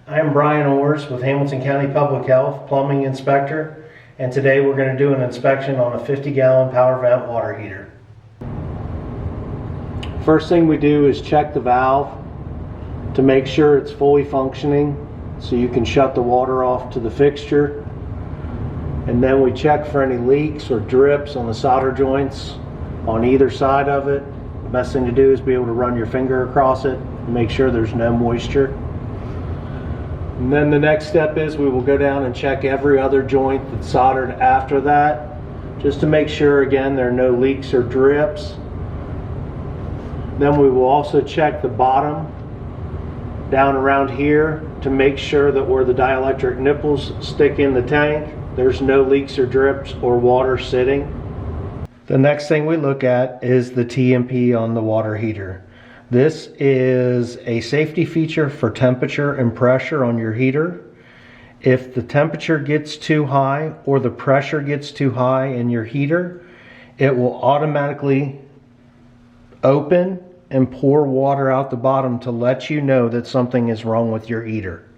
I'm Brian Orrs with Hamilton County Public Health Plumbing Inspector, and today we're going to do an inspection on a 50-gallon power vent water heater. First thing we do is check the valve to make sure it's fully functioning so you can shut the water off to the fixture. And then we check for any leaks or drips on the solder joints on either side of it. The best thing to do is be able to run your finger across it and make sure there's no moisture. And then the next step is we will go down and check every other joint that's soldered after that, just to make sure again there are no leaks or drips. Then we will also check the bottom down around here to make sure that where the dielectric nipples stick in the tank, there's no leaks or drips or water sitting. The next thing we look at is the TMP on the water heater. This is a safety feature for temperature and pressure on your heater. If the temperature gets too high or the pressure gets too high in your heater, it will automatically open and pour water out the bottom to let you know that something is wrong with your heater.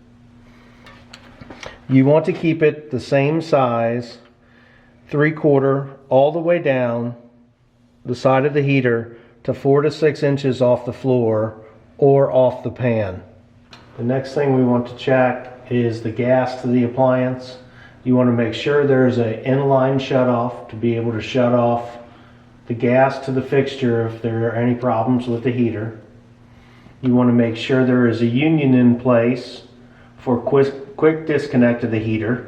You want to keep it the same size, 3/4 all the way down the side of the heater to 4 to 6 inches off the floor or off the pan. The next thing we want to check is the gas to the appliance. You want to make sure there's an inline shutoff to be able to shut off the gas to the fixture if there are any problems with the heater. You want to make sure there is a union in place for quick disconnect of the heater.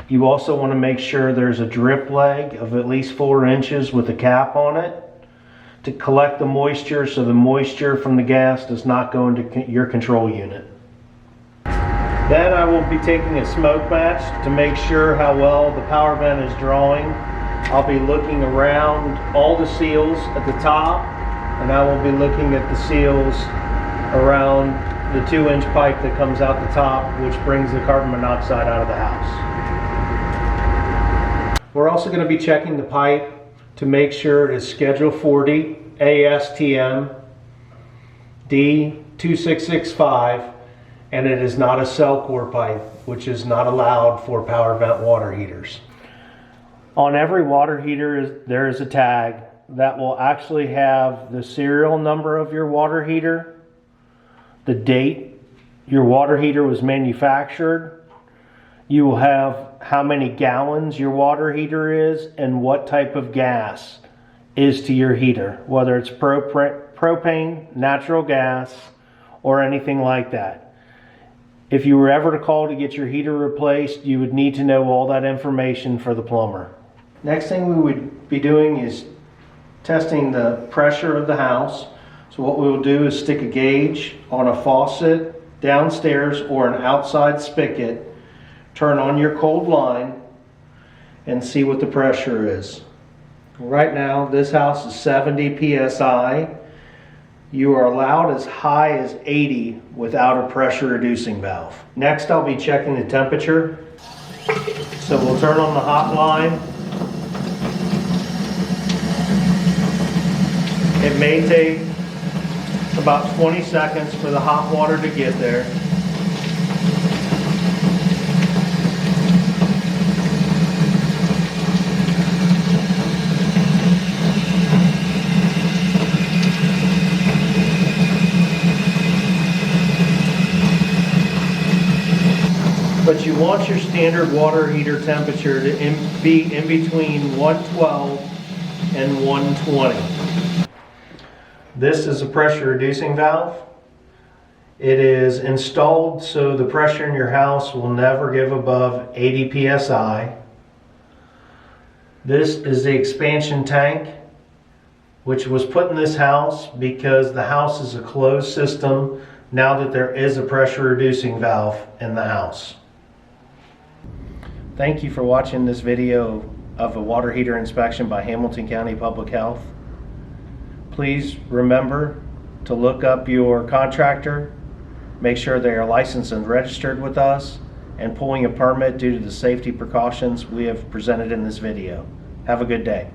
You also want to make sure there's a drip leg of at least 4 inches with a cap on it to collect the moisture so the moisture from the gas does not go into your control unit. Then I will be taking a smoke match to make sure how well the power vent is drawing. I'll be looking around all the seals at the top, and I will be looking at the seals around the 2-inch pipe that comes out the top, which brings the carbon monoxide out of the house. We're also going to be checking the pipe to make sure it is Schedule 40 ASTM D2665 and it is not a cell core pipe, which is not allowed for power vent water heaters. On every water heater there is a tag that will actually have the serial number of your water heater, the date your water heater was manufactured. You will have how many gallons your water heater is and what type of gas is to your heater, whether it's propane, natural gas, or anything like that. If you were ever to call to get your heater replaced, you would need to know all that information for the plumber. Next thing we would be doing is testing the pressure of the house. So what we will do is stick a gauge on a faucet downstairs or an outside spigot, turn on your cold line, and see what the pressure is. Right now this house is 70 psi. You are allowed as high as 80 without a pressure reducing valve. Next I'll be checking the temperature. So we'll turn on the hot line. It may take about 20 seconds for the hot water to get there. But you want your standard water heater temperature to be in between 112 and 120. This is a pressure reducing valve. It is installed so the pressure in your house will never give above 80 psi. This is the expansion tank, which was put in this house because the house is a closed system now that there is a pressure reducing valve in the house. Thank you for watching this video of a water heater inspection by Hamilton County Public Health. Please remember to look up your contractor, make sure they are licensed and registered with us, and pulling a permit due to the safety precautions we have presented in this video. Have a good day.